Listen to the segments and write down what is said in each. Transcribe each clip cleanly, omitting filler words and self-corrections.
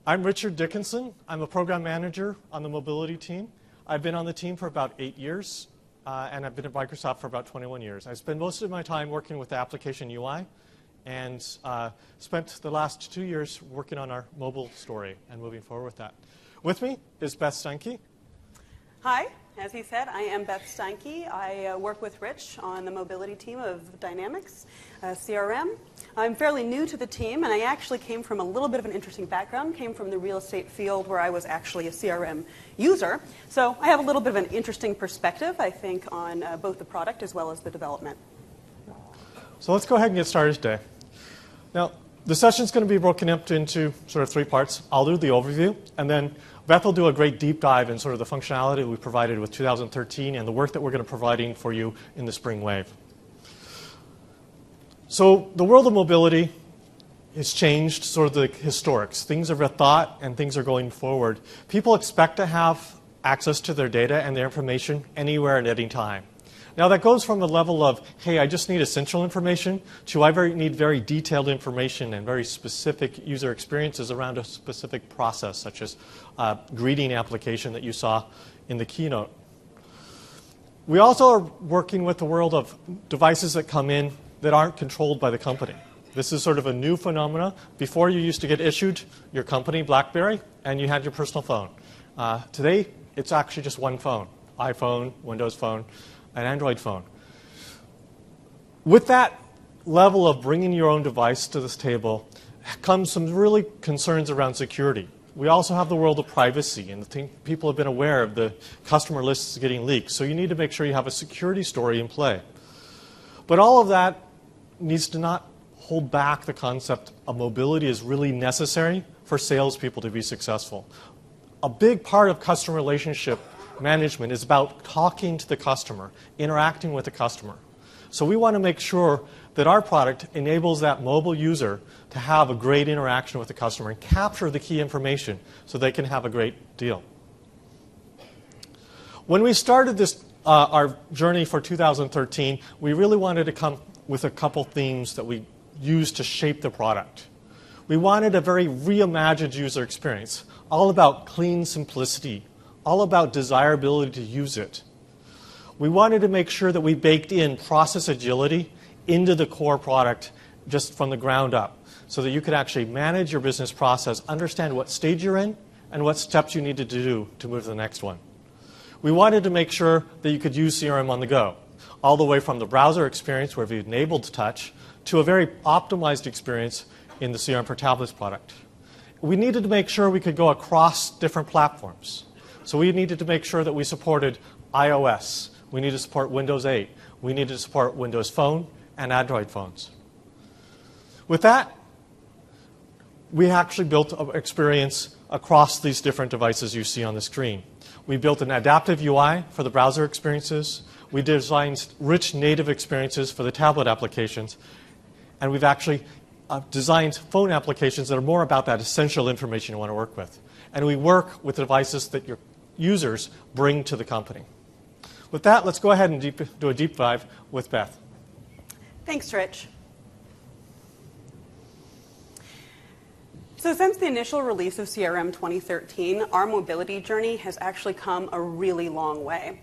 I'm Richard Dickinson. I'm a program manager on the mobility team. I've been on the team for about 8 years, and I've been at Microsoft for about 21 years. I spend most of my time working with the application UI and spent the last 2 years working on our mobile story and moving forward with that. With me is Beth Steinke. Hi, as he said, I am Beth Steinke. I work with Rich on the mobility team of Dynamics, CRM. I'm fairly new to the team, and I actually came from a little bit of an interesting background, came from the real estate field where I was actually a CRM user. So I have a little bit of an interesting perspective, I think, on both the product as well as the development. So let's go ahead and get started today. Now, the session's going to be broken up into sort of 3 parts. I'll do the overview, and then Beth will do a great deep dive in sort of the functionality we provided with 2013 and the work that we're going to be providing for you in the spring wave. So the world of mobility has changed sort of the historics. Things are rethought and things are going forward. People expect to have access to their data and their information anywhere at any time. Now that goes from the level of, hey, I just need essential information, to I need very detailed information and very specific user experiences around a specific process, such as a greeting application that you saw in the keynote. We also are working with the world of devices that come in that aren't controlled by the company. This is sort of a new phenomena. Before, you used to get issued your company BlackBerry, and you had your personal phone. Today, it's actually just one phone: iPhone, Windows Phone, an Android phone. With that level of bringing your own device to this table comes some really concerns around security. We also have the world of privacy, and people have been aware of the customer lists getting leaked. So you need to make sure you have a security story in play. But all of that needs to not hold back the concept of mobility is really necessary for salespeople to be successful. A big part of customer relationship management is about talking to the customer, interacting with the customer. So we want to make sure that our product enables that mobile user to have a great interaction with the customer and capture the key information so they can have a great deal. When we started this, our journey for 2013, we really wanted to come with a couple themes that we used to shape the product. We wanted a very reimagined user experience, all about clean simplicity, all about desirability to use it. We wanted to make sure that we baked in process agility into the core product just from the ground up so that you could actually manage your business process, understand what stage you're in, and what steps you needed to do to move to the next one. We wanted to make sure that you could use CRM on the go, all the way from the browser experience where we've enabled touch to a very optimized experience in the CRM for Tablets product. We needed to make sure we could go across different platforms. So we needed to make sure that we supported iOS. We needed to support Windows 8. We needed to support Windows Phone and Android phones. With that, we actually built an experience across these different devices you see on the screen. We built an adaptive UI for the browser experiences. We designed rich native experiences for the tablet applications. And we've actually designed phone applications that are more about that essential information you want to work with. And we work with devices that your users bring to the company. With that, let's go ahead and do a deep dive with Beth. Thanks, Rich. So since the initial release of CRM 2013, our mobility journey has actually come a really long way.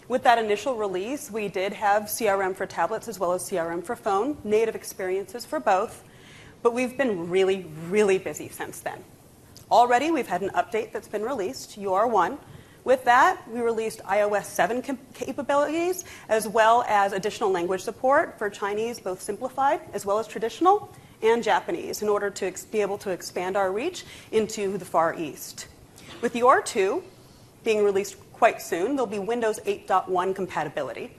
With that initial release, we did have CRM for tablets as well as CRM for phone, native experiences for both, but we've been really, really busy since then. Already, we've had an update that's been released, UR1. With that, we released iOS 7 capabilities, as well as additional language support for Chinese, both simplified as well as traditional, and Japanese, in order to be able to expand our reach into the Far East. With UR2 being released quite soon, there'll be Windows 8.1 compatibility.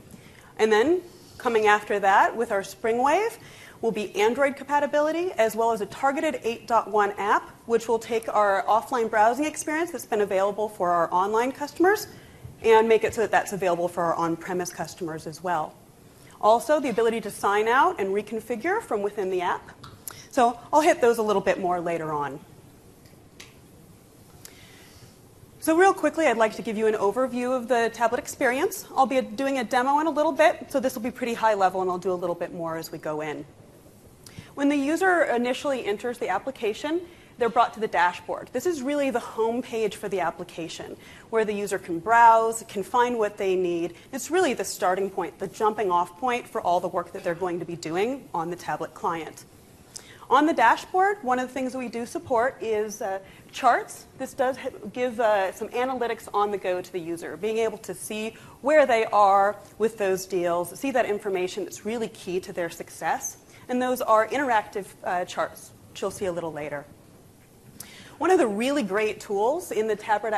And then, coming after that, with our spring wave, will be Android compatibility, as well as a targeted 8.1 app, which will take our offline browsing experience that's been available for our online customers and make it so that that's available for our on-premise customers as well. Also, the ability to sign out and reconfigure from within the app. So I'll hit those a little bit more later on. So real quickly, I'd like to give you an overview of the tablet experience. I'll be doing a demo in a little bit, so this will be pretty high level, and I'll do a little bit more as we go in. When the user initially enters the application, they're brought to the dashboard. This is really the home page for the application, where the user can browse, can find what they need. It's really the starting point, the jumping off point for all the work that they're going to be doing on the tablet client. On the dashboard, one of the things that we do support is charts. This does give some analytics on the go to the user, being able to see where they are with those deals, see that information that's really key to their success. And those are interactive charts, which you'll see a little later. One of the really great tools in the tablet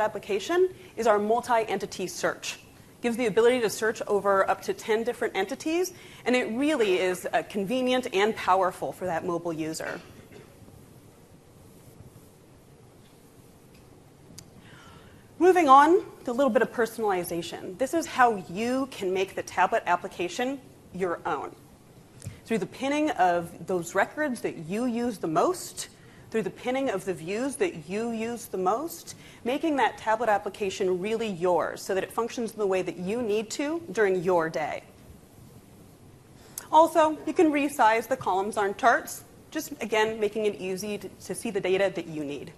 application is our multi-entity search. It gives the ability to search over up to 10 different entities, and it really is convenient and powerful for that mobile user. Moving on to a little bit of personalization. This is how you can make the tablet application your own. Through the pinning of those records that you use the most, through the pinning of the views that you use the most, making that tablet application really yours so that it functions in the way that you need to during your day. Also, you can resize the columns on charts, just again making it easy to see the data that you need.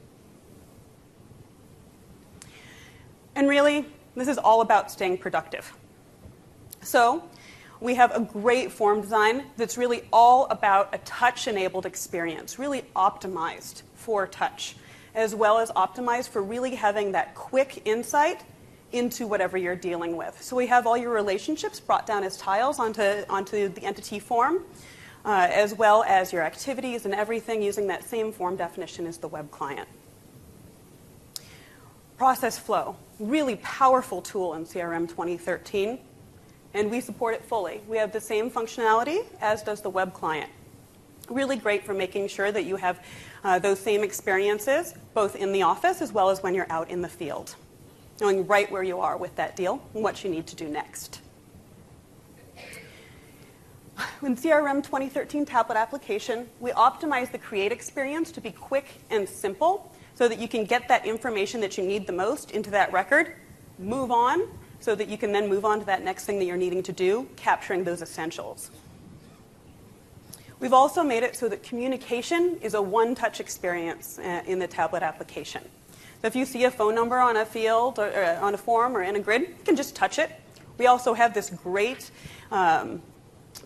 And really, this is all about staying productive. So we have a great form design that's really all about a touch-enabled experience, really optimized for touch, as well as optimized for really having that quick insight into whatever you're dealing with. So we have all your relationships brought down as tiles onto the entity form, as well as your activities and everything using that same form definition as the web client. Process flow, really powerful tool in CRM 2013, and we support it fully. We have the same functionality as does the web client. Really great for making sure that you have those same experiences, both in the office as well as when you're out in the field, knowing right where you are with that deal and what you need to do next. In CRM 2013 tablet application, we optimize the create experience to be quick and simple, so that you can get that information that you need the most into that record, move on, so that you can then move on to that next thing that you're needing to do, capturing those essentials. We've also made it so that communication is a one-touch experience in the tablet application. So if you see a phone number on a field, or on a form, or in a grid, you can just touch it. We also have this great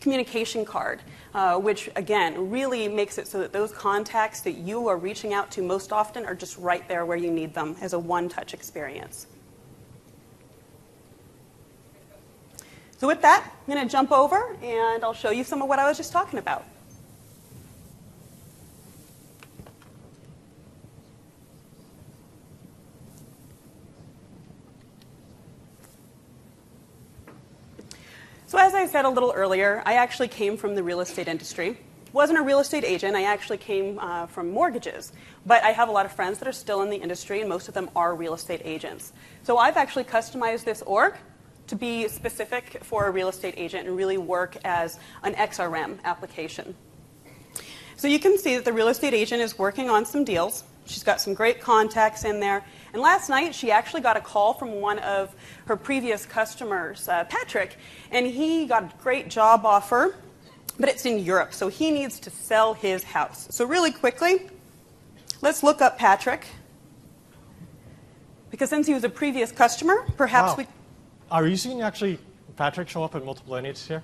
communication card, which, again, really makes it so that those contacts that you are reaching out to most often are just right there where you need them as a one-touch experience. So with that, I'm going to jump over, and I'll show you some of what I was just talking about. So as I said a little earlier, I actually came from the real estate industry. Wasn't a real estate agent. I actually came from mortgages. But I have a lot of friends that are still in the industry, and most of them are real estate agents. So I've actually customized this org to be specific for a real estate agent and really work as an XRM application. So you can see that the real estate agent is working on some deals. She's got some great contacts in there. And last night, she actually got a call from one of her previous customers, Patrick, and he got a great job offer, but it's in Europe, so he needs to sell his house. So really quickly, let's look up Patrick, because since he was a previous customer, perhaps we... Are you seeing actually Patrick show up in multiple entities here?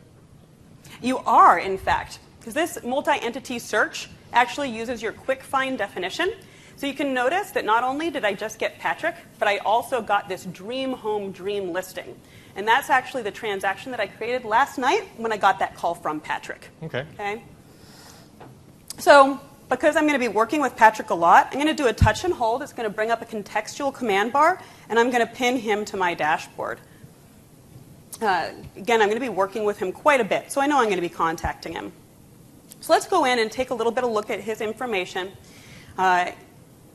You are, in fact, because this multi-entity search actually uses your quick find definition. So you can notice that not only did I just get Patrick, but I also got this dream home dream listing. And that's actually the transaction that I created last night when I got that call from Patrick. Okay? So because I'm going to be working with Patrick a lot, I'm going to do a touch and hold. It's going to bring up a contextual command bar, and I'm going to pin him to my dashboard. Again, I'm going to be working with him quite a bit, so I know I'm going to be contacting him. So let's go in and take a little bit of a look at his information.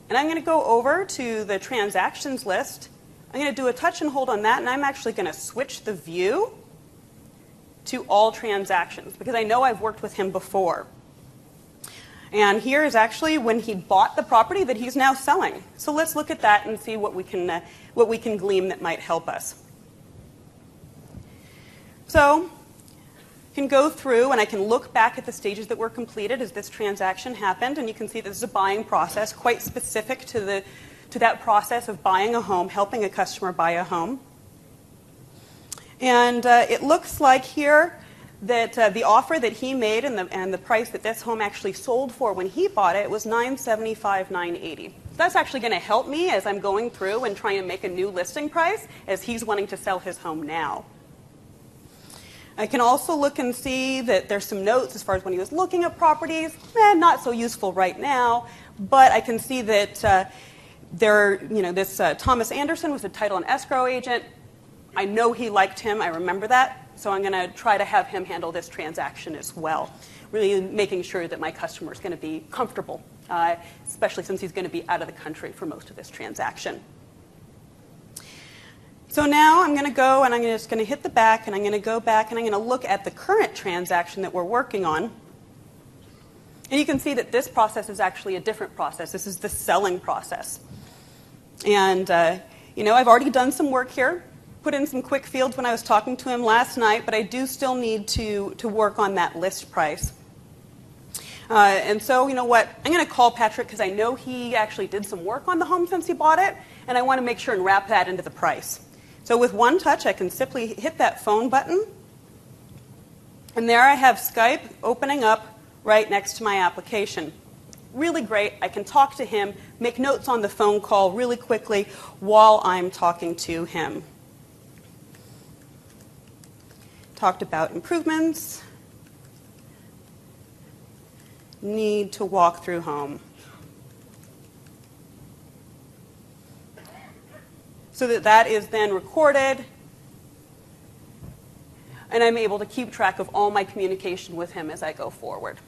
And I'm going to go over to the transactions list. I'm going to do a touch and hold on that, and I'm actually going to switch the view to all transactions, because I know I've worked with him before. And here is actually when he bought the property that he's now selling. So let's look at that and see what we can glean that might help us. So Can go through and I can look back at the stages that were completed as this transaction happened, and you can see this is a buying process quite specific to that process of buying a home, helping a customer buy a home. And it looks like here that the offer that he made and the price that this home actually sold for when he bought it was $975,000, $980,000. So that's actually going to help me as I'm going through and trying to make a new listing price as he's wanting to sell his home now. I can also look and see that there's some notes as far as when he was looking at properties. Not so useful right now, but I can see that this Thomas Anderson was a title and escrow agent. I know he liked him. I remember that. So I'm going to try to have him handle this transaction as well, really making sure that my customer is going to be comfortable, especially since he's going to be out of the country for most of this transaction. So now I'm going to go and I'm just going to hit the back, and I'm going to go back and I'm going to look at the current transaction that we're working on. And you can see that this process is actually a different process. This is the selling process. And, I've already done some work here, put in some quick fields when I was talking to him last night, but I do still need to work on that list price. And so, you know what, I'm going to call Patrick because I know he actually did some work on the home since he bought it, and I want to make sure and wrap that into the price. So with one touch, I can simply hit that phone button, and there I have Skype opening up right next to my application. Really great. I can talk to him, make notes on the phone call really quickly while I'm talking to him. Talked about improvements. Need to walk through home. So that is then recorded, and I'm able to keep track of all my communication with him as I go forward.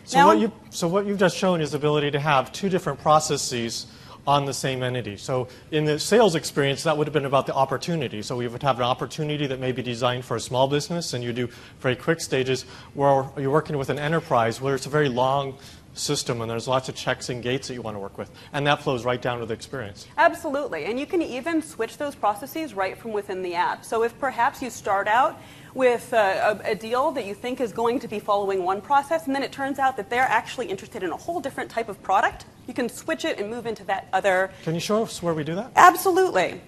So what you've just shown is the ability to have two different processes on the same entity. So in the sales experience, that would have been about the opportunity. So we would have an opportunity that may be designed for a small business, and you do very quick stages, where you're working with an enterprise where it's a very long system and there's lots of checks and gates that you want to work with. And that flows right down to the experience. Absolutely. And you can even switch those processes right from within the app. So if perhaps you start out with a deal that you think is going to be following one process, and then it turns out that they're actually interested in a whole different type of product, you can switch it and move into that other. Can you show us where we do that? Absolutely.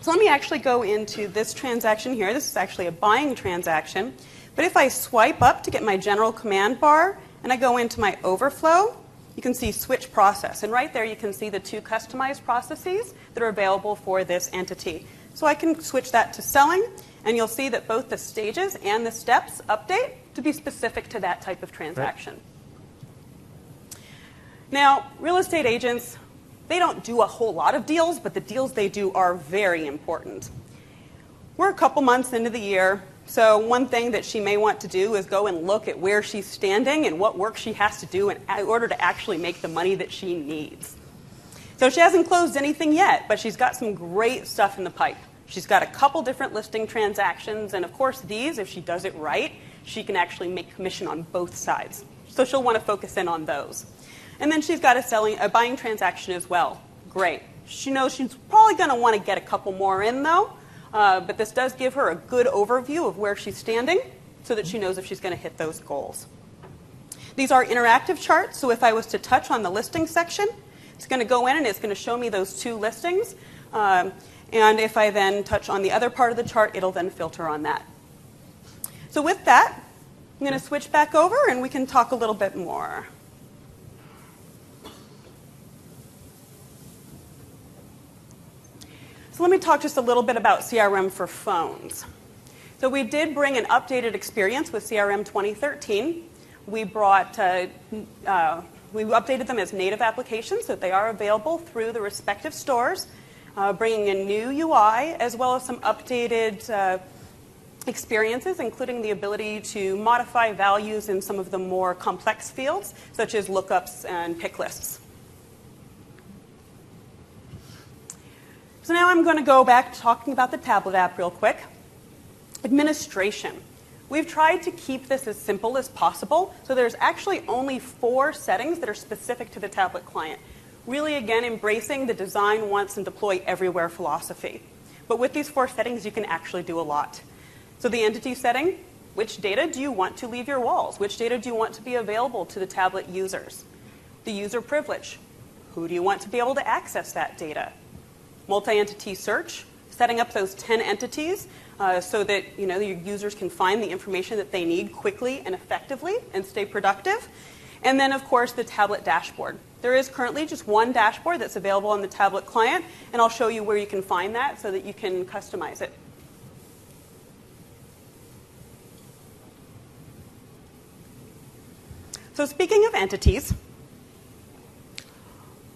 So let me actually go into this transaction here. This is actually a buying transaction. But if I swipe up to get my general command bar, and I go into my overflow, you can see switch process. And right there you can see the two customized processes that are available for this entity. So I can switch that to selling, and you'll see that both the stages and the steps update to be specific to that type of transaction. Right. Now, real estate agents, they don't do a whole lot of deals, but the deals they do are very important. We're a couple months into the year. So one thing that she may want to do is go and look at where she's standing and what work she has to do in order to actually make the money that she needs. So she hasn't closed anything yet, but she's got some great stuff in the pipe. She's got a couple different listing transactions, and of course these, if she does it right, she can actually make commission on both sides. So she'll want to focus in on those. And then she's got a buying transaction as well. Great. She knows she's probably going to want to get a couple more in though. But this does give her a good overview of where she's standing so that she knows if she's going to hit those goals. These are interactive charts, so if I was to touch on the listing section, it's going to go in and it's going to show me those two listings. And if I then touch on the other part of the chart, it'll then filter on that. So with that, I'm going to switch back over and we can talk a little bit more. So let me talk just a little bit about CRM for phones. So we did bring an updated experience with CRM 2013. We updated them as native applications so that they are available through the respective stores, bringing a new UI as well as some updated experiences, including the ability to modify values in some of the more complex fields, such as lookups and pick lists. So now I'm going to go back to talking about the tablet app real quick. Administration. We've tried to keep this as simple as possible, so there's actually only 4 settings that are specific to the tablet client. Really, again, embracing the design once and deploy everywhere philosophy. But with these 4 settings, you can actually do a lot. So the entity setting, which data do you want to leave your walls? Which data do you want to be available to the tablet users? The user privilege. Who do you want to be able to access that data? Multi-entity search, setting up those 10 entities so that your users can find the information that they need quickly and effectively and stay productive. And then, of course, the tablet dashboard. There is currently just one dashboard that's available on the tablet client, and I'll show you where you can find that so that you can customize it. So speaking of entities,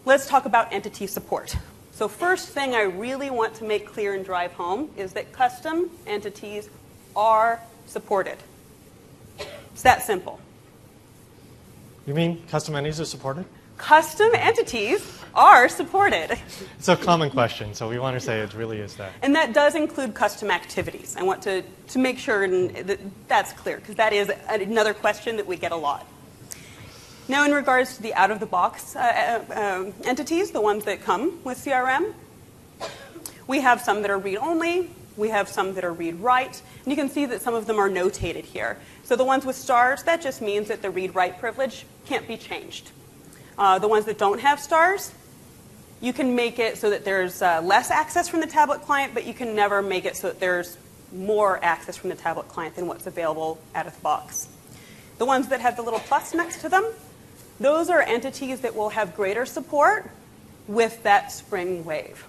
let's talk about entity support. So first thing I really want to make clear and drive home is that custom entities are supported. It's that simple. You mean custom entities are supported? Custom entities are supported. It's a common question, so we want to say it really is that. And that does include custom activities. I want to make sure that that's clear, because that is another question that we get a lot. Now, in regards to the out-of-the-box entities, the ones that come with CRM, we have some that are read-only, we have some that are read-write, and you can see that some of them are notated here. So the ones with stars, that just means that the read-write privilege can't be changed. The ones that don't have stars, you can make it so that there's less access from the tablet client, but you can never make it so that there's more access from the tablet client than what's available out of the box. The ones that have the little plus next to them, those are entities that will have greater support with that spring wave.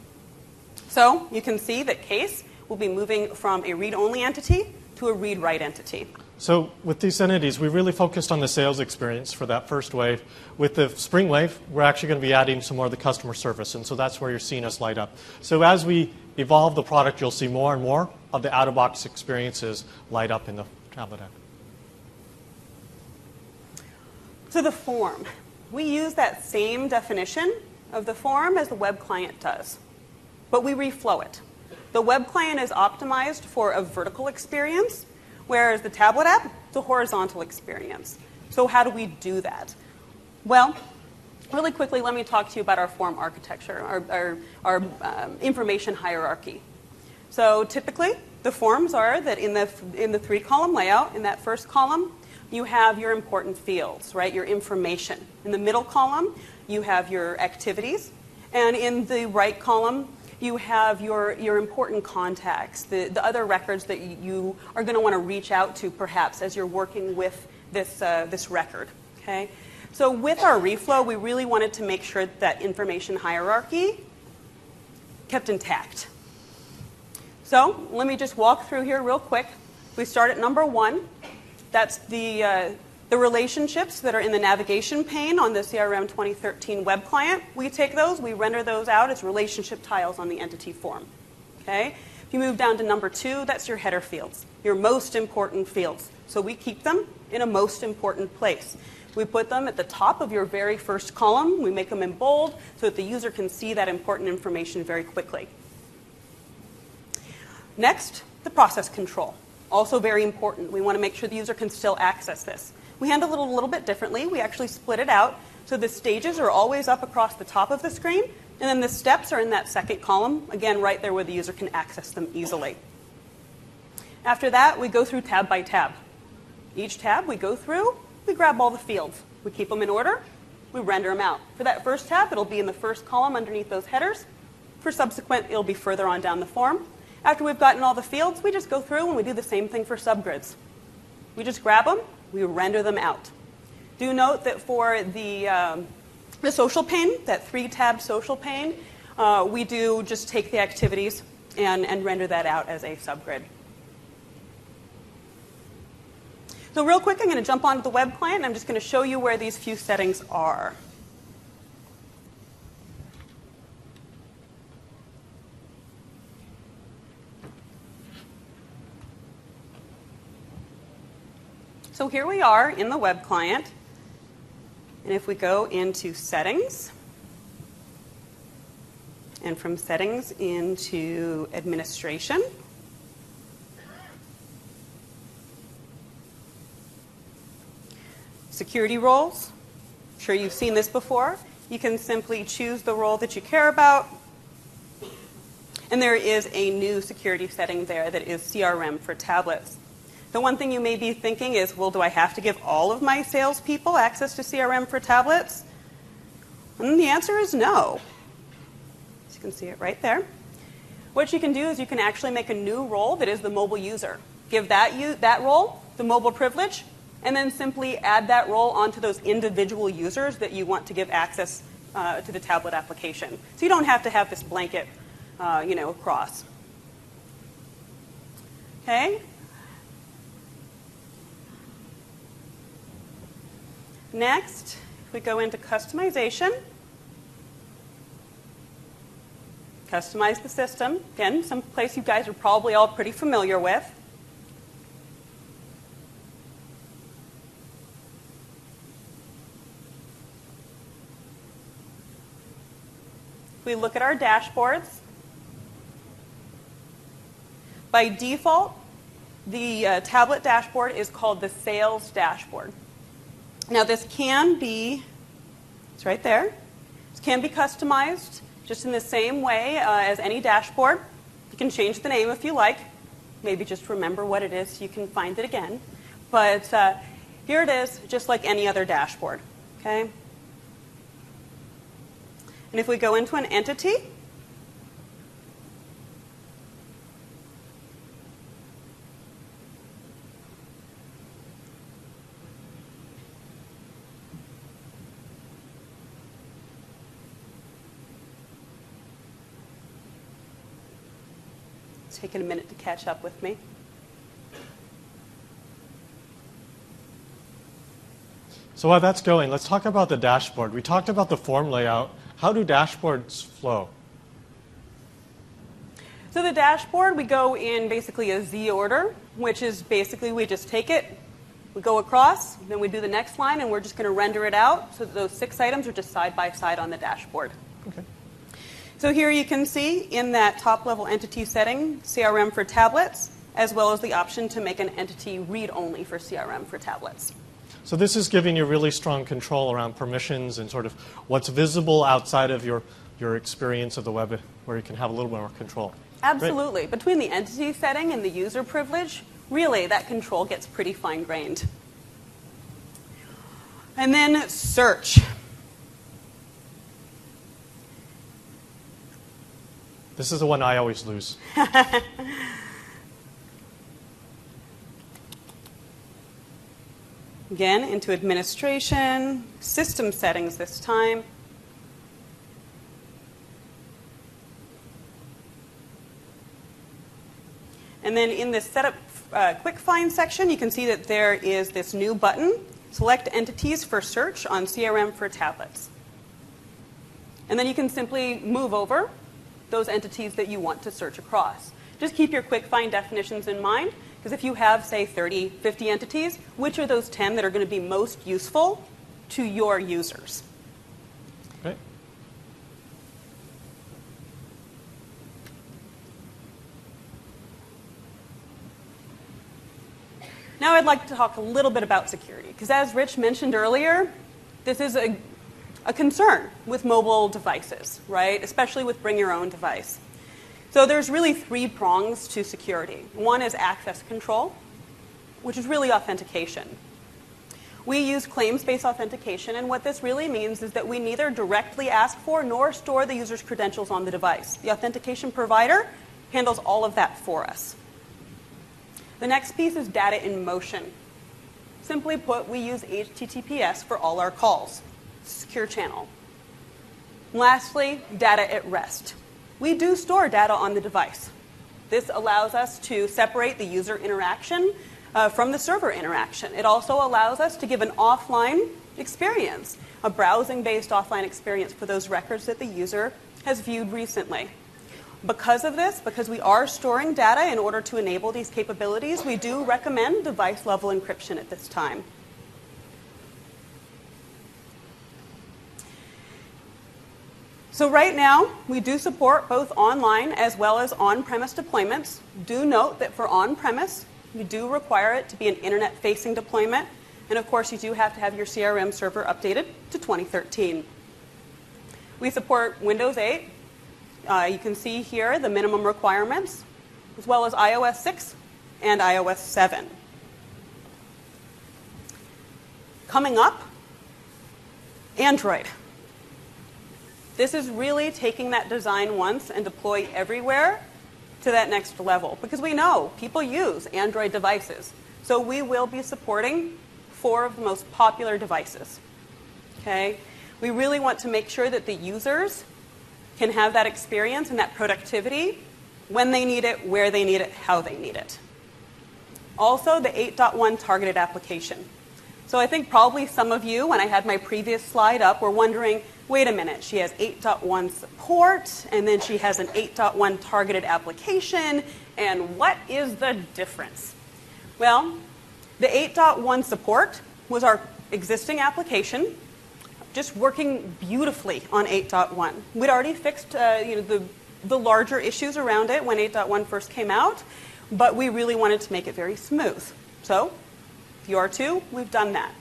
So you can see that case will be moving from a read-only entity to a read-write entity. So with these entities, we really focused on the sales experience for that first wave. With the spring wave, we're actually going to be adding some more of the customer service, and so that's where you're seeing us light up. So as we evolve the product, you'll see more and more of the out-of-box experiences light up in the tablet app. So the form. We use that same definition of the form as the web client does, but we reflow it. The web client is optimized for a vertical experience, whereas the tablet app is a horizontal experience. So how do we do that? Well, really quickly, let me talk to you about our form architecture, our information hierarchy. So typically, the forms are that in the three-column layout, in that first column, you have your important fields, right? Your information. In the middle column, you have your activities. And in the right column, you have your important contacts, the other records that you are going to want to reach out to, perhaps, as you're working with this record. Okay? So with our reflow, we really wanted to make sure that information hierarchy kept intact. So let me just walk through here real quick. We start at number 1. That's the relationships that are in the navigation pane on the CRM 2013 web client. We take those, we render those out as relationship tiles on the entity form. Okay? If you move down to number 2, that's your header fields, your most important fields. So we keep them in a most important place. We put them at the top of your very first column. We make them in bold so that the user can see that important information very quickly. Next, the process control. Also very important. We want to make sure the user can still access this. We handle it a little bit differently. We actually split it out. So the stages are always up across the top of the screen, and then the steps are in that second column, again, right there where the user can access them easily. After that, we go through tab by tab. Each tab we go through, we grab all the fields. We keep them in order. We render them out. For that first tab, it'll be in the first column underneath those headers. For subsequent, it'll be further on down the form. After we've gotten all the fields, we just go through and we do the same thing for subgrids. We just grab them, we render them out. Do note that for the social pane, that 3-tab social pane, we do just take the activities and render that out as a subgrid. So real quick, I'm going to jump onto the web client, and I'm just going to show you where these few settings are. So here we are in the web client, and if we go into settings, and from settings into administration, security roles, I'm sure you've seen this before. You can simply choose the role that you care about. And there is a new security setting there that is CRM for tablets. The one thing you may be thinking is, well, do I have to give all of my salespeople access to CRM for tablets? And the answer is no. As you can see it right there. What you can do is you can actually make a new role that is the mobile user. Give that role the mobile privilege, and then simply add that role onto those individual users that you want to give access to the tablet application. So you don't have to have this blanket, across. Okay. Next, if we go into customization, customize the system. Again, some place you guys are probably all pretty familiar with. If we look at our dashboards, by default, the tablet dashboard is called the sales dashboard. Now this can be, it's right there, this can be customized just in the same way as any dashboard. You can change the name if you like. Maybe just remember what it is so you can find it again. But here it is, just like any other dashboard. Okay? And if we go into an entity, take it a minute to catch up with me. So while that's going, let's talk about the dashboard. We talked about the form layout. How do dashboards flow? So the dashboard, we go in basically a Z order, which is basically we just take it, we go across, then we do the next line, and we're just going to render it out so that those 6 items are just side by side on the dashboard. Okay. So here you can see in that top-level entity setting, CRM for tablets, as well as the option to make an entity read-only for CRM for tablets. So this is giving you really strong control around permissions and sort of what's visible outside of your experience of the web, where you can have a little more control. Absolutely. Great. Between the entity setting and the user privilege, really that control gets pretty fine-grained. And then search. This is the one I always lose. Again, into administration, system settings this time. And then in this setup quick find section, you can see that there is this new button, select entities for search on CRM for tablets. And then you can simply move over those entities that you want to search across. Just keep your quick find definitions in mind, because if you have, say, 30, 50 entities, which are those 10 that are going to be most useful to your users? Great. Now I'd like to talk a little bit about security, because as Rich mentioned earlier, this is a concern with mobile devices, right? Especially with bring your own device. So there's really 3 prongs to security. One is access control, which is really authentication. We use claims-based authentication, and what this really means is that we neither directly ask for nor store the user's credentials on the device. The authentication provider handles all of that for us. The next piece is data in motion. Simply put, we use HTTPS for all our calls. Secure channel. Lastly, data at rest. We do store data on the device. This allows us to separate the user interaction from the server interaction. It also allows us to give an offline experience, a browsing-based offline experience for those records that the user has viewed recently. Because of this, because we are storing data in order to enable these capabilities, we do recommend device-level encryption at this time. So right now, we do support both online as well as on-premise deployments. Do note that for on-premise, you do require it to be an internet-facing deployment. And of course, you do have to have your CRM server updated to 2013. We support Windows 8, You can see here the minimum requirements, as well as iOS 6 and iOS 7. Coming up, Android. This is really taking that design once and deploy everywhere to that next level, because we know people use Android devices. So we will be supporting 4 of the most popular devices. Okay? We really want to make sure that the users can have that experience and that productivity when they need it, where they need it, how they need it. Also, the 8.1 targeted application. So I think probably some of you, when I had my previous slide up, were wondering, wait a minute, she has 8.1 support, and then she has an 8.1 targeted application, and what is the difference? Well, the 8.1 support was our existing application, just working beautifully on 8.1. We'd already fixed the larger issues around it when 8.1 first came out, but we really wanted to make it very smooth. So, if you are too, we've done that.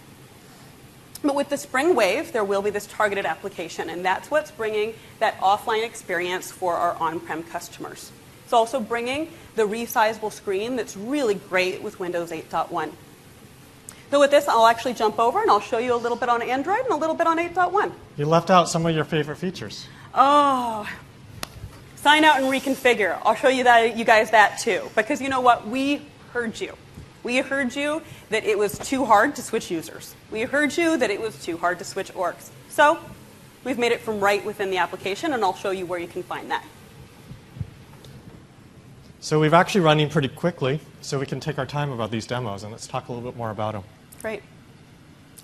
But with the Spring Wave, there will be this targeted application, and that's what's bringing that offline experience for our on-prem customers. It's also bringing the resizable screen that's really great with Windows 8.1. So with this, I'll actually jump over and I'll show you a little bit on Android and a little bit on 8.1. You left out some of your favorite features. Oh, sign out and reconfigure. I'll show you guys that too, because you know what? We heard you. We heard you that it was too hard to switch users. We heard you that it was too hard to switch orgs. So we've made it from right within the application, and I'll show you where you can find that. So we've actually running pretty quickly, so we can take our time about these demos, and let's talk a little bit more about them. Great.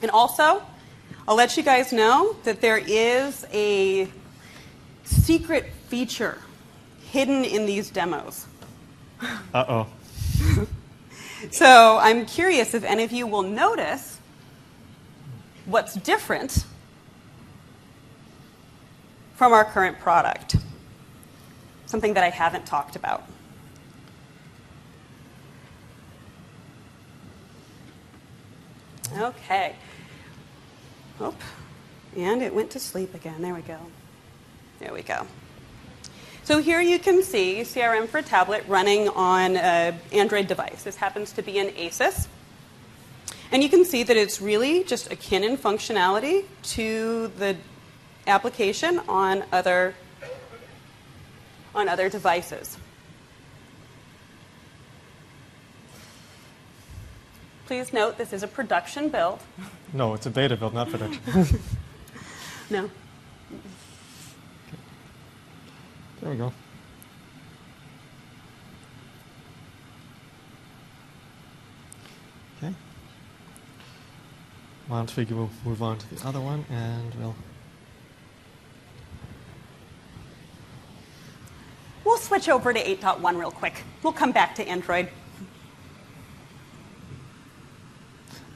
And also, I'll let you guys know that there is a secret feature hidden in these demos. Uh-oh. So I'm curious if any of you will notice what's different from our current product. Something that I haven't talked about. Okay. Oh, and it went to sleep again. There we go. There we go. So here you can see CRM for tablet running on an Android device. This happens to be an Asus. And you can see that it's really just akin in functionality to the application on other devices. Please note this is a production build. No, it's a beta build, not production. No. There we go. Okay. Why don't we move on to the other one, and we'll switch over to 8.1 real quick. We'll come back to Android.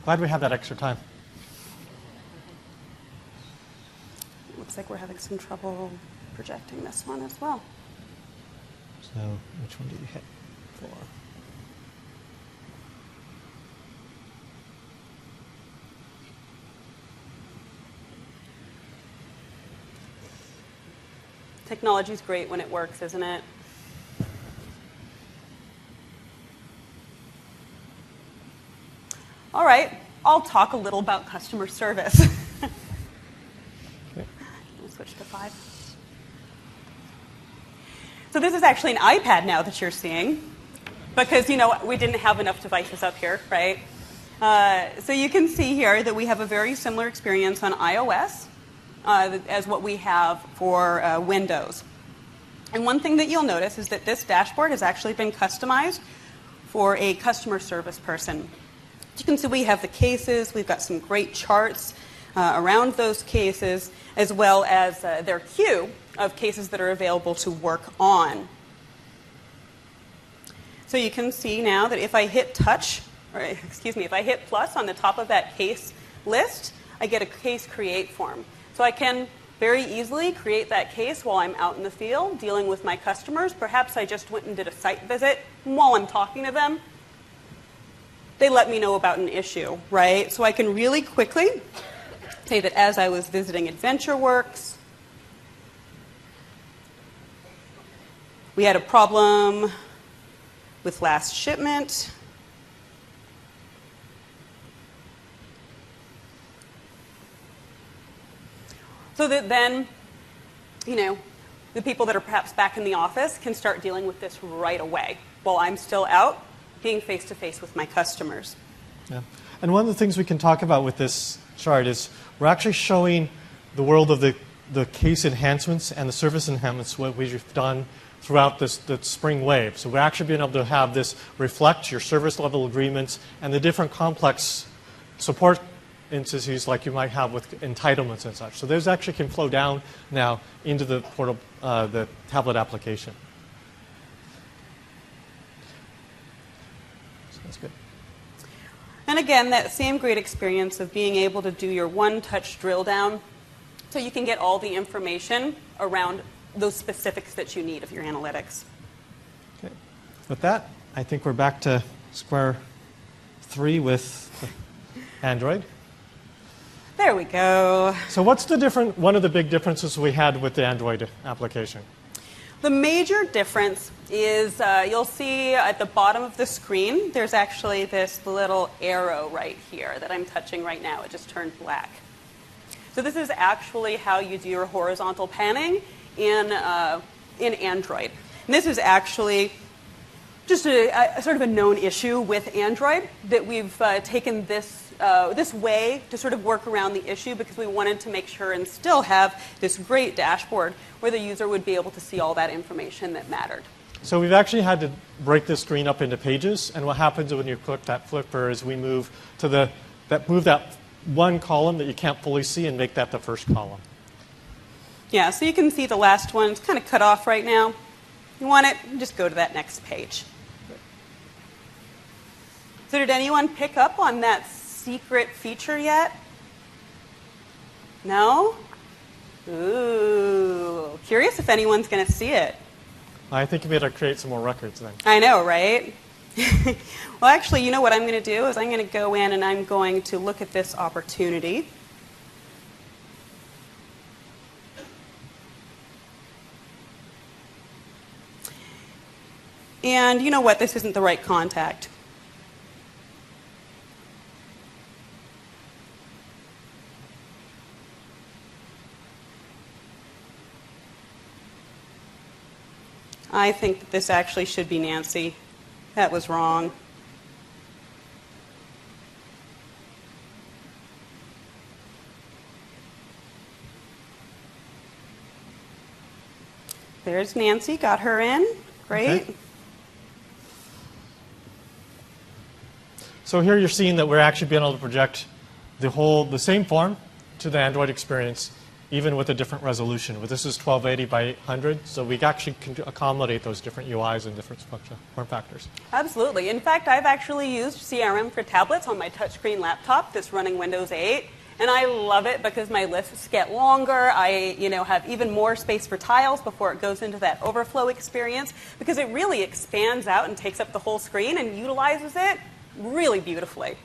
Glad we have that extra time. Looks like we're having some trouble projecting this one as well. So, which one did you hit for? Technology's great when it works, isn't it? All right, I'll talk a little about customer service. Okay. We'll switch to 5. So this is actually an iPad now that you're seeing, because we didn't have enough devices up here, right? So you can see here that we have a very similar experience on iOS as what we have for Windows. And one thing that you'll notice is that this dashboard has actually been customized for a customer service person. You can see we have the cases, we've got some great charts around those cases, as well as their queue of cases that are available to work on. So you can see now that if I hit if I hit plus on the top of that case list, I get a case create form. So I can very easily create that case while I'm out in the field dealing with my customers. Perhaps I just went and did a site visit, and while I'm talking to them, they let me know about an issue, right? So I can really quickly say that as I was visiting AdventureWorks, We had a problem with last shipment. So that then, the people that are perhaps back in the office can start dealing with this right away while I'm still out being face-to-face with my customers. Yeah. And one of the things we can talk about with this chart is we're actually showing the world of the case enhancements and the service enhancements, what we've done throughout the spring wave. So we're actually being able to have this reflect your service level agreements and the different complex support instances like you might have with entitlements and such. So those actually can flow down now into the portal, the tablet application. So that's good. And again, that same great experience of being able to do your one-touch drill down so you can get all the information around those specifics that you need of your analytics. Okay. With that, I think we're back to square three with Android. There we go. So what's one of the big differences we had with the Android application? The major difference is you'll see at the bottom of the screen, there's actually this little arrow right here that I'm touching right now. It just turned black. So this is actually how you do your horizontal panning in Android. And this is actually just a sort of a known issue with Android, that we've taken this way to sort of work around the issue because we wanted to make sure and still have this great dashboard where the user would be able to see all that information that mattered. So we've actually had to break this screen up into pages, and what happens when you click that flipper is we move to that one column that you can't fully see and make that the first column. Yeah, so you can see the last one. It's kind of cut off right now. You want it, just go to that next page. So did anyone pick up on that secret feature yet? No? Ooh, curious if anyone's going to see it. I think you better create some more records then. I know, right? Well, actually, you know what I'm going to do is I'm going to go in and I'm going to look at this opportunity. And you know what? This isn't the right contact. I think that this actually should be Nancy. That was wrong. There's Nancy, got her in. Great. Okay. So here you're seeing that we're actually being able to project the same form to the Android experience, even with a different resolution. But this is 1280 by 800, so we actually can accommodate those different UIs and different form factors. Absolutely. In fact, I've actually used CRM for tablets on my touchscreen laptop that's running Windows 8. And I love it because my lists get longer. I have even more space for tiles before it goes into that overflow experience, because it really expands out and takes up the whole screen and utilizes it really beautifully.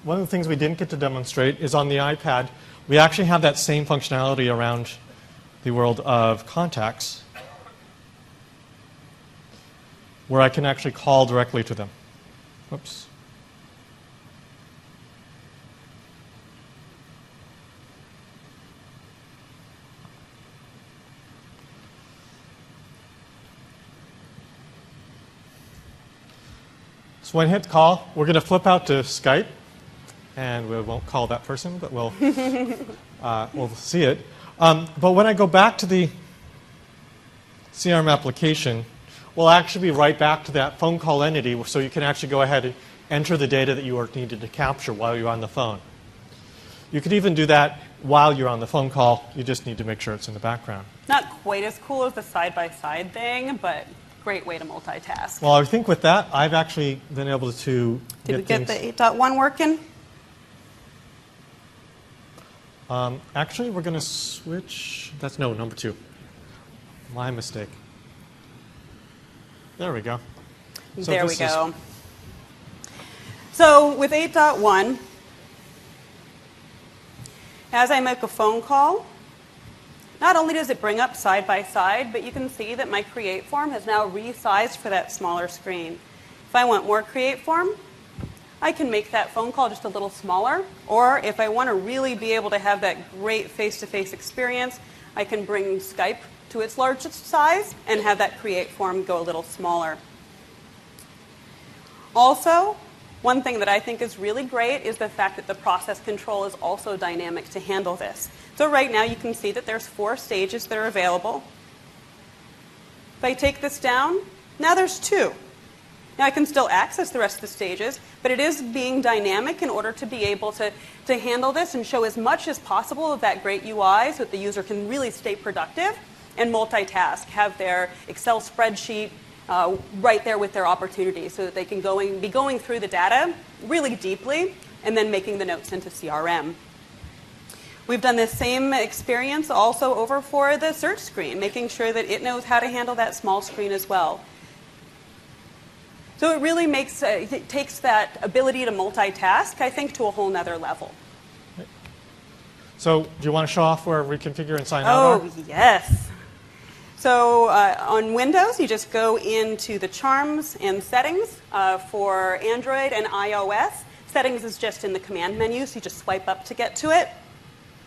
One of the things we didn't get to demonstrate is on the iPad, we actually have that same functionality around the world of contacts, where I can actually call directly to them. Whoops. So when I hit call, we're going to flip out to Skype, and we won't call that person, but we'll see it. But when I go back to the CRM application, we'll actually be right back to that phone call entity, so you can actually go ahead and enter the data that you are needed to capture while you're on the phone. You could even do that while you're on the phone call. You just need to make sure it's in the background. Not quite as cool as the side-by-side thing, but great way to multitask. Well, I think with that, I've actually been able to Did we get the 8.1 working? Actually, we're going to switch. Number 2. My mistake. There we go. So there we go. So with 8.1, as I make a phone call, Not only does it bring up side by side, but you can see that my create form has now resized for that smaller screen. If I want more create form, I can make that phone call just a little smaller, or if I want to really be able to have that great face-to-face experience, I can bring Skype to its largest size and have that create form go a little smaller. Also, one thing that I think is really great is the fact that the process control is also dynamic to handle this. So right now you can see that there's 4 stages that are available. If I take this down, now there's 2. Now I can still access the rest of the stages, but it is being dynamic in order to be able to handle this and show as much as possible of that great UI so that the user can really stay productive and multitask, have their Excel spreadsheet right there with their opportunities so that they can be going through the data really deeply and then making the notes into CRM. We've done this same experience also over for the search screen, making sure that it knows how to handle that small screen as well. So it really it takes that ability to multitask, I think, to a whole nother level. So do you want to show off where reconfigure and sign out are? Oh, yes. So on Windows, you just go into the charms and settings for Android and iOS. Settings is just in the command menu, so you just swipe up to get to it.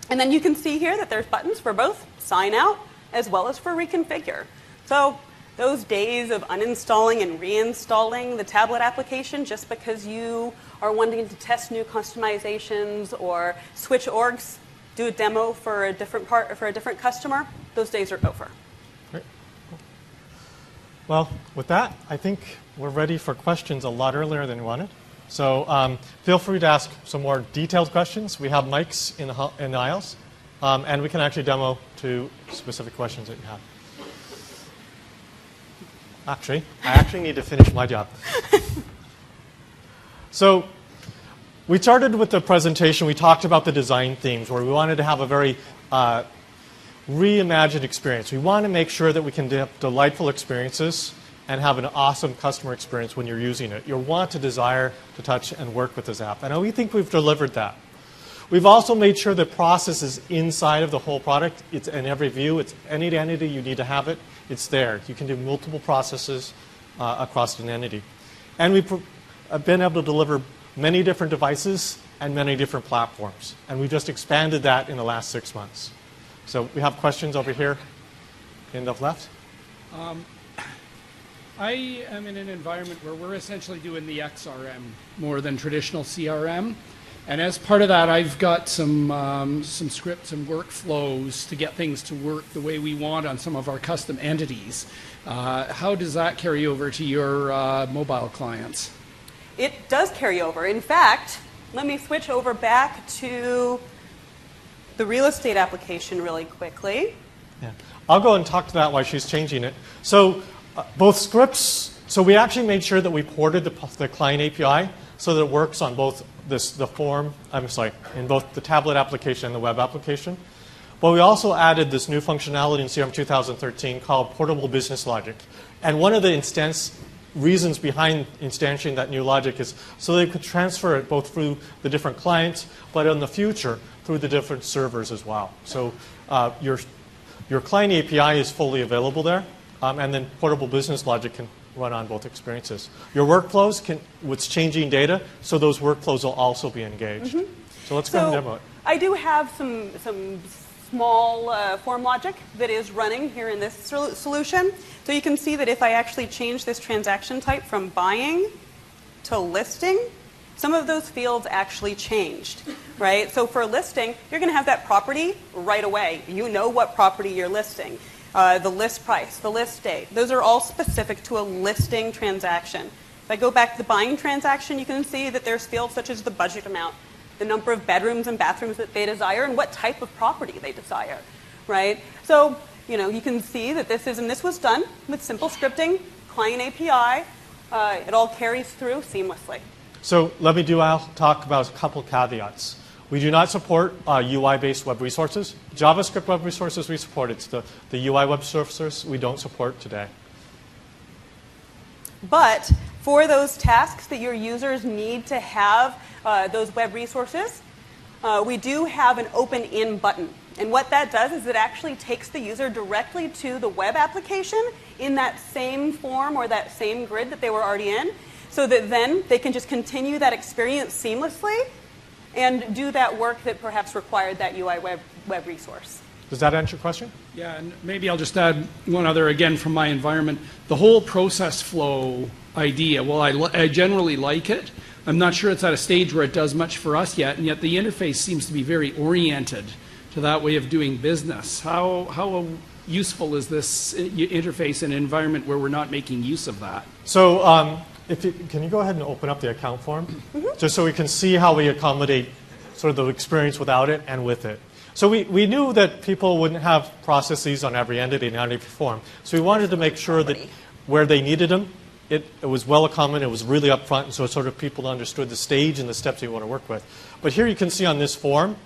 And then you can see here that there's buttons for both sign out as well as for reconfigure. So those days of uninstalling and reinstalling the tablet application just because you are wanting to test new customizations or switch orgs, do a demo for a different customer, those days are over. Great. Well, with that, I think we're ready for questions a lot earlier than we wanted. So feel free to ask some more detailed questions. We have mics in the aisles, and we can actually demo to specific questions that you have. Actually, I need to finish my job. So we started with the presentation. We talked about the design themes where we wanted to have a very reimagined experience. We want to make sure that we can have delightful experiences and have an awesome customer experience when you're using it. You'll want to desire to touch and work with this app. And we think we've delivered that. We've also made sure the process is inside of the whole product. It's in every view. It's any entity you need to have it. It's there. You can do multiple processes across an entity. And we've been able to deliver many different devices and many different platforms. And we just expanded that in the last 6 months. So we have questions over here in the left. I am in an environment where we're essentially doing the XRM more than traditional CRM. And as part of that, I've got some scripts and workflows to get things to work the way we want on some of our custom entities. How does that carry over to your mobile clients? It does carry over. In fact, let me switch over back to the real estate application really quickly. Yeah. I'll go and talk to that while she's changing it. So both scripts, so we actually made sure that we ported the client API so that it works on both in both the tablet application and the web application. But we also added this new functionality in CRM 2013 called portable business logic. And one of the reasons behind instantiating that new logic is so they could transfer it both through the different clients, but in the future through the different servers as well. So your client API is fully available there, and then portable business logic can run on both experiences. Your workflows with changing data, so those workflows will also be engaged. Mm-hmm. So let's go and demo it. I do have some small form logic that is running here in this solution. So you can see that if I actually change this transaction type from buying to listing, some of those fields actually changed, right? So for listing, you're going to have that property right away. You know what property you're listing. The list price, the list date. Those are all specific to a listing transaction. If I go back to the buying transaction, you can see that there's fields such as the budget amount, the number of bedrooms and bathrooms that they desire, and what type of property they desire, right? So, you can see that this was done with simple scripting, client API. It all carries through seamlessly. So I'll talk about a couple caveats. We do not support UI-based web resources. JavaScript web resources we support. It's the UI web resources we don't support today. But for those tasks that your users need to have those web resources, we do have an open-in button And what that does is it actually takes the user directly to the web application in that same form or that same grid that they were already in, so that then they can just continue that experience seamlessly and do that work that perhaps required that UI web resource. Does that answer your question? Yeah, and maybe I'll just add one other, again, from my environment. The whole process flow idea, well, I generally like it. I'm not sure it's at a stage where it does much for us yet, and yet the interface seems to be very oriented to that way of doing business. How useful is this interface in an environment where we're not making use of that? So can you go ahead and open up the account form? Just so we can see how we accommodate sort of the experience without it and with it. So we knew that people wouldn't have processes on every entity and every form. So we wanted to make sure that where they needed them, it was well accommodated, it was really upfront, and so sort of people understood the stage and the steps you want to work with. But here you can see on this form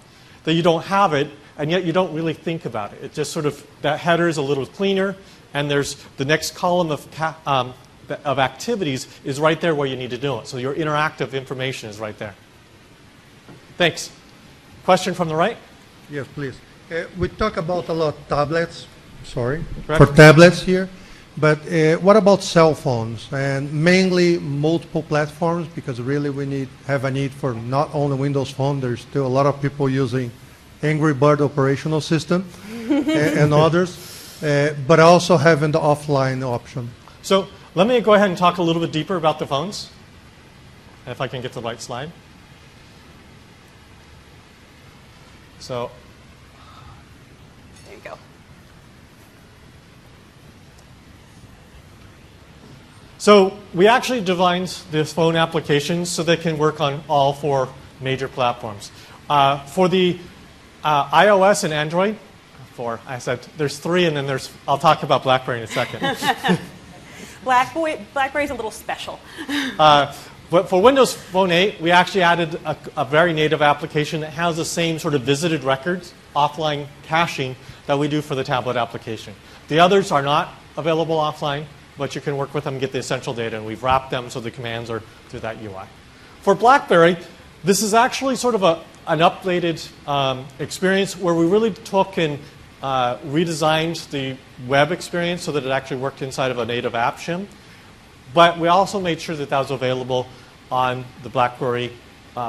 that you don't have it, and yet you don't really think about it. It just sort of, that header is a little cleaner, and there's the next column of activities is right there where you need to do it. So your interactive information is right there. Thanks. Question from the right? Yes, please. We talk about a lot tablets, sorry, Correct. for tablets here, but what about cell phones and mainly multiple platforms, because really we have a need for not only Windows Phone, there's still a lot of people using Angry Bird operational system and others, but also having the offline option. So let me go ahead and talk a little bit deeper about the phones, if I can get the right slide. So There you go. So we actually designed this phone applications so they can work on all 4 major platforms. For the iOS and Android, 4, I said there's 3, and then I'll talk about BlackBerry in a second. BlackBerry's a little special. But for Windows Phone 8, we actually added a very native application that has the same sort of visited records, offline caching that we do for the tablet application. The others are not available offline, but you can work with them and get the essential data, and we've wrapped them so the commands are through that UI. For BlackBerry, this is actually sort of an updated experience where we really took and redesigned the web experience so that it actually worked inside of a native app shim. But we also made sure that that was available on the BlackBerry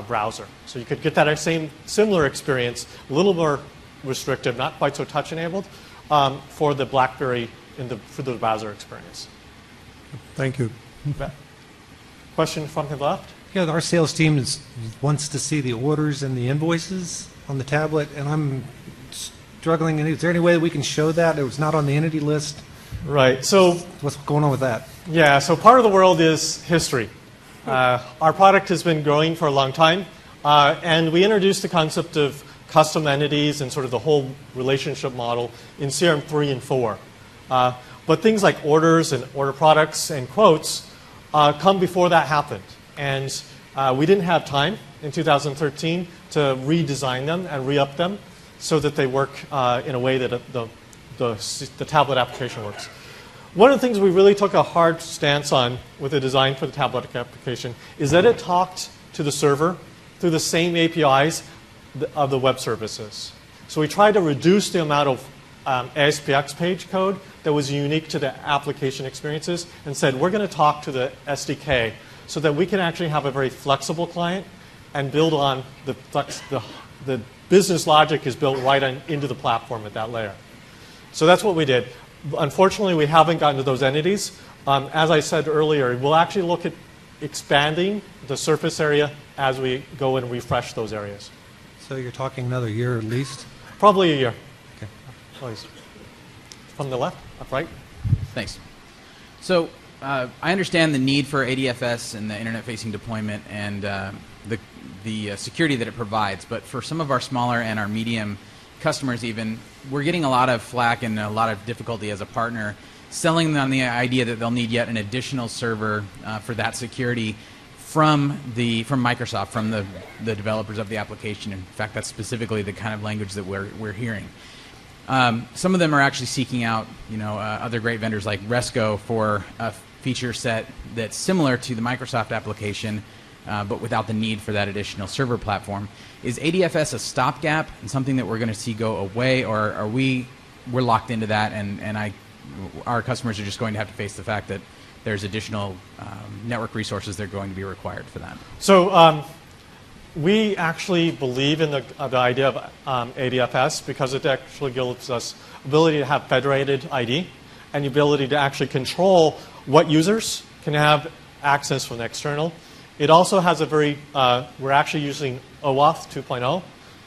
browser. So you could get that same similar experience, a little more restrictive, not quite so touch-enabled, for the BlackBerry for the browser experience. Thank you. Question from the left? Yeah, our sales team wants to see the orders and the invoices on the tablet, and I'm struggling. Is there any way that we can show that? It was not on the entity list. Right. So What's going on with that? yeah, so part of the world is history. Our product has been growing for a long time, and we introduced the concept of custom entities and sort of the whole relationship model in CRM 3 and 4. But things like orders and order products and quotes come before that happened. And we didn't have time in 2013 to redesign them and re-up them so that they work in a way that the tablet application works. One of the things we really took a hard stance on with the design for the tablet application is that it talked to the server through the same APIs of the web services. So we tried to reduce the amount of ASPX page code that was unique to the application experiences and said, we're going to talk to the SDK so that we can actually have a very flexible client and build on the business logic is built right into the platform at that layer. So that's what we did. Unfortunately, we haven't gotten to those entities. As I said earlier, we'll actually look at expanding the surface area as we go and refresh those areas. So you're talking another year at least? Probably a year. Okay. Please. From the left, up right. Thanks. So I understand the need for ADFS and the internet-facing deployment and the security that it provides, but for some of our smaller and our medium customers even, we're getting a lot of flack and a lot of difficulty as a partner selling them the idea that they'll need yet an additional server for that security from Microsoft, from the developers of the application. In fact, that's specifically the kind of language that we're hearing. Some of them are actually seeking out, other great vendors like Resco for a feature set that's similar to the Microsoft application, but without the need for that additional server platform. Is ADFS a stopgap and something that we're going to see go away, or are we're locked into that, and our customers are just going to have to face the fact that there's additional network resources that are going to be required for that? So we actually believe in the idea of ADFS because it actually gives us ability to have federated ID and the ability to actually control what users can have access from the external. It also has a very, we're actually using OAuth 2.0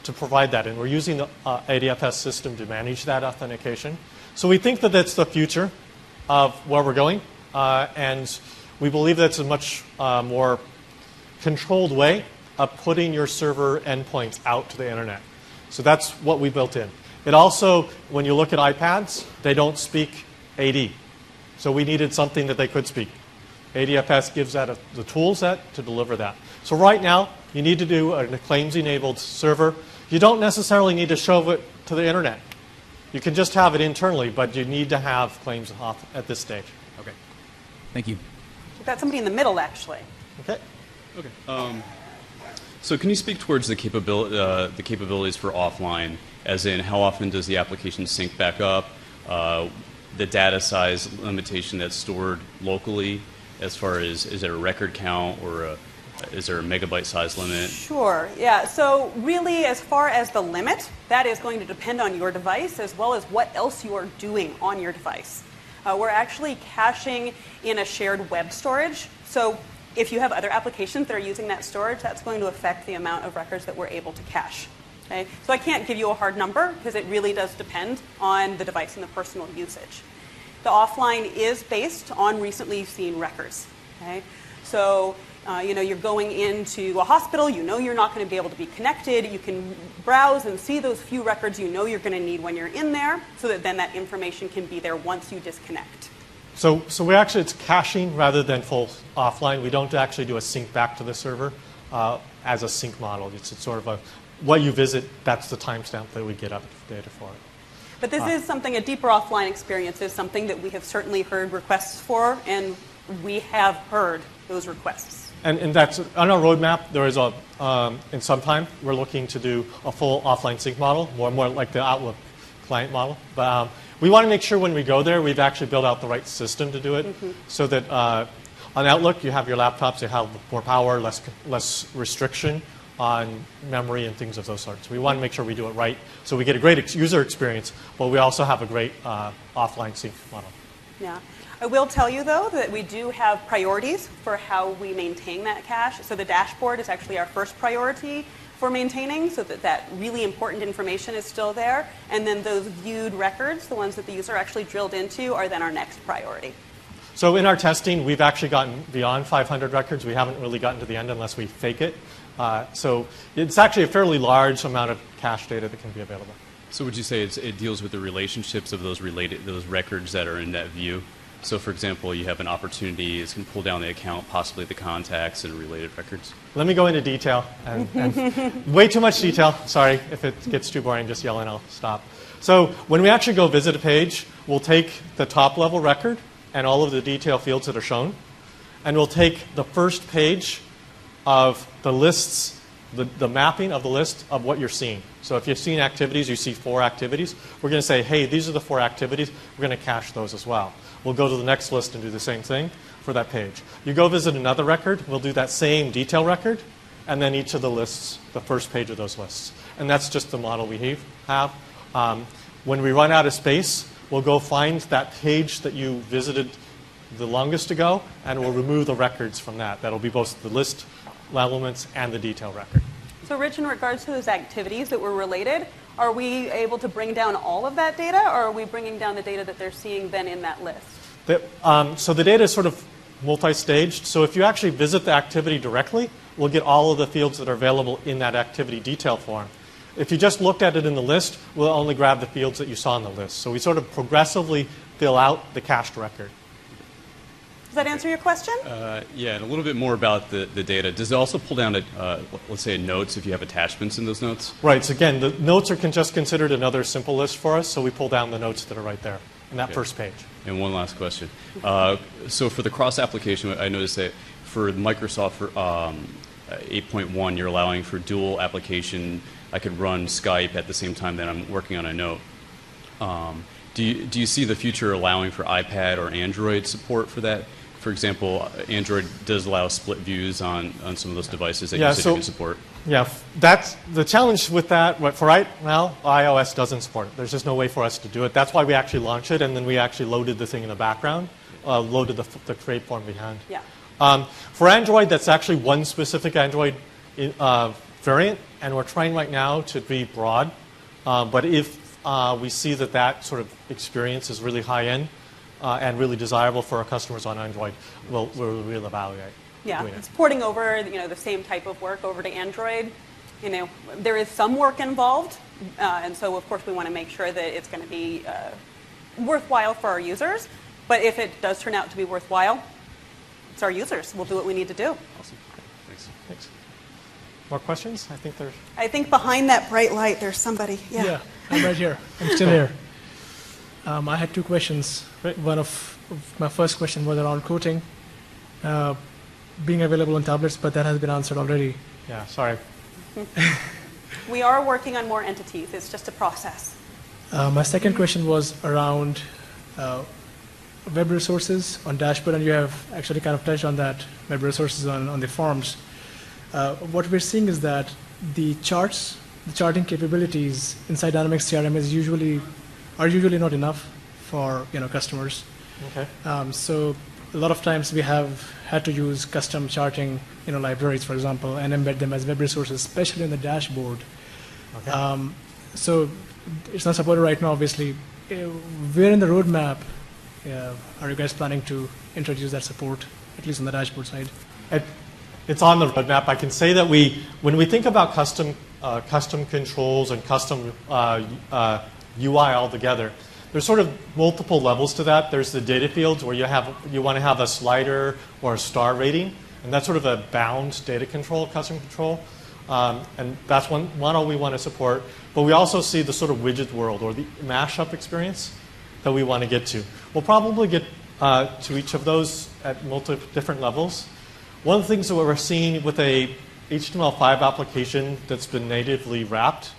to provide that, and we're using the ADFS system to manage that authentication. So we think that that's the future of where we're going, and we believe that's a much more controlled way of putting your server endpoints out to the internet. So that's what we built in. It also, when you look at iPads, they don't speak AD. So we needed something that they could speak. ADFS gives that the tool set to deliver that. So right now, you need to do a claims-enabled server. You don't necessarily need to show it to the internet. You can just have it internally, but you need to have claims off at this stage. Okay. Thank you. We've got somebody in the middle, actually. Okay. Okay. So can you speak towards the capabilities for offline, as in how often does the application sync back up, the data size limitation that's stored locally, as far as is there a record count or is there a megabyte size limit? Sure, yeah. So really, as far as the limit, that is going to depend on your device as well as what else you are doing on your device. We're actually caching in a shared web storage. So if you have other applications that are using that storage, that's going to affect the amount of records that we're able to cache. Okay? So I can't give you a hard number because it really does depend on the device and the personal usage. The offline is based on recently seen records. Okay? So you're going into a hospital, you know you're not going to be able to be connected, you can browse and see those few records you know you're going to need when you're in there, so that then that information can be there once you disconnect. So we actually, it's caching rather than full offline. We don't actually do a sync back to the server as a sync model. It's sort of what you visit, that's the timestamp that we get up data for it. But this is something, a deeper offline experience is something that we have certainly heard requests for, and we have heard those requests. And that's on our roadmap. There is in some time, we're looking to do a full offline sync model, more like the Outlook client model. But we want to make sure when we go there, we've actually built out the right system to do it, so that on Outlook, you have your laptops, you have more power, less restriction on memory and things of those sorts. We want to make sure we do it right, so we get a great user experience, but we also have a great offline sync model. Yeah. I will tell you, though, that we do have priorities for how we maintain that cache. So the dashboard is actually our first priority for maintaining, so that really important information is still there. And then those viewed records, the ones that the user actually drilled into, are then our next priority. So in our testing, we've actually gotten beyond 500 records. We haven't really gotten to the end unless we fake it. So it's actually a fairly large amount of cache data that can be available. So would you say it deals with the relationships of those records that are in that view? So, for example, you have an opportunity, it can pull down the account, possibly the contacts and related records. Let me go into detail, and way too much detail. Sorry, if it gets too boring, just yell and I'll stop. So when we actually go visit a page, we'll take the top level record and all of the detail fields that are shown, and we'll take the first page of the lists, the mapping of the list of what you're seeing. So if you've seen activities, you see 4 activities, we're going to say, hey, these are the 4 activities, we're going to cache those as well. We'll go to the next list and do the same thing for that page. You go visit another record, we'll do that same detail record, and then each of the lists, the first page of those lists. And that's just the model we have. When we run out of space, we'll go find that page that you visited the longest ago, and we'll remove the records from that. That'll be both the list elements and the detail record. So Rich, in regards to those activities that were related, are we able to bring down all of that data, or are we bringing down the data that they're seeing then in that list? So the data is sort of multi-staged. So if you actually visit the activity directly, we'll get all of the fields that are available in that activity detail form. If you just looked at it in the list, we'll only grab the fields that you saw in the list. So we sort of progressively fill out the cached record. Does that answer your question? Yeah, and a little bit more about the data. Does it also pull down, let's say, notes if you have attachments in those notes? Right. So again, the notes are just considered another simple list for us, so we pull down the notes that are right there in that first page. And one last question. So for the cross-application, I noticed that for Microsoft 8.1, you're allowing for dual application. I could run Skype at the same time that I'm working on a note. Do you see the future allowing for iPad or Android support for that? For example, Android does allow split views on some of those devices that you said you can support. Yeah, that's the challenge with that. For right now, iOS doesn't support it. There's just no way for us to do it. That's why we actually launched it, and then we actually loaded the thing in the background, loaded the create form behind. Yeah. For Android, that's actually one specific Android variant, and we're trying right now to be broad. But if we see that sort of experience is really high-end and really desirable for our customers on Android, we'll evaluate. Yeah, doing it's porting over the same type of work over to Android. There is some work involved, and so of course we want to make sure that it's going to be worthwhile for our users. But if it does turn out to be worthwhile, it's our users. We'll do what we need to do. Awesome. Thanks. Thanks. More questions? I think behind that bright light, there's somebody. Yeah, I'm right here. I'm still here. I had two questions. Great. One of my first question was around quoting being available on tablets, but that has been answered already. Yeah, sorry. We are working on more entities. It's just a process. My second question was around web resources on dashboard, and you have actually kind of touched on that, web resources on the forms. What we're seeing is that the charting capabilities inside Dynamics CRM are usually not enough for customers. Okay. So a lot of times we have had to use custom charting libraries, for example, and embed them as web resources, especially in the dashboard. Okay. So it's not supported right now, obviously. Where in the roadmap are you guys planning to introduce that support, at least on the dashboard side? It's on the roadmap. I can say that when we think about custom controls and custom UI altogether, there's sort of multiple levels to that. There's the data fields where you want to have a slider or a star rating, and that's sort of a bound data control, custom control, and that's one model we want to support. But we also see the sort of widget world or the mashup experience that we want to get to. We'll probably get to each of those at multiple different levels. One of the things that we're seeing with a HTML5 application that's been natively wrapped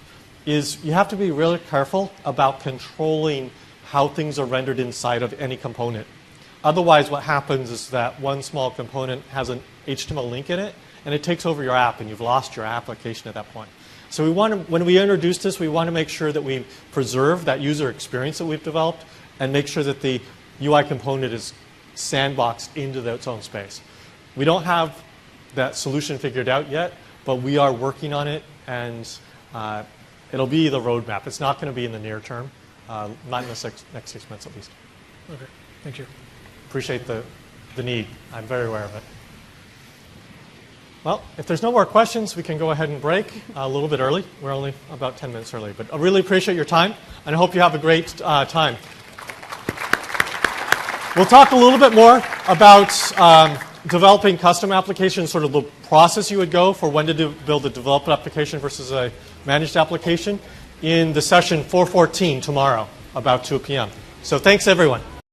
is you have to be really careful about controlling how things are rendered inside of any component. Otherwise, what happens is that one small component has an HTML link in it, and it takes over your app, and you've lost your application at that point. So when we introduce this, we want to make sure that we preserve that user experience that we've developed and make sure that the UI component is sandboxed into its own space. We don't have that solution figured out yet, but we are working on it, and it'll be the roadmap. It's not going to be in the near term, not in the next 6 months at least. Okay, thank you. Appreciate the need. I'm very aware of it. Well, if there's no more questions, we can go ahead and break a little bit early. We're only about 10 minutes early, but I really appreciate your time, and I hope you have a great time. We'll talk a little bit more about developing custom applications, sort of the process you would go for when to build a developed application versus a managed application in the session 414 tomorrow, about 2 p.m. So thanks, everyone.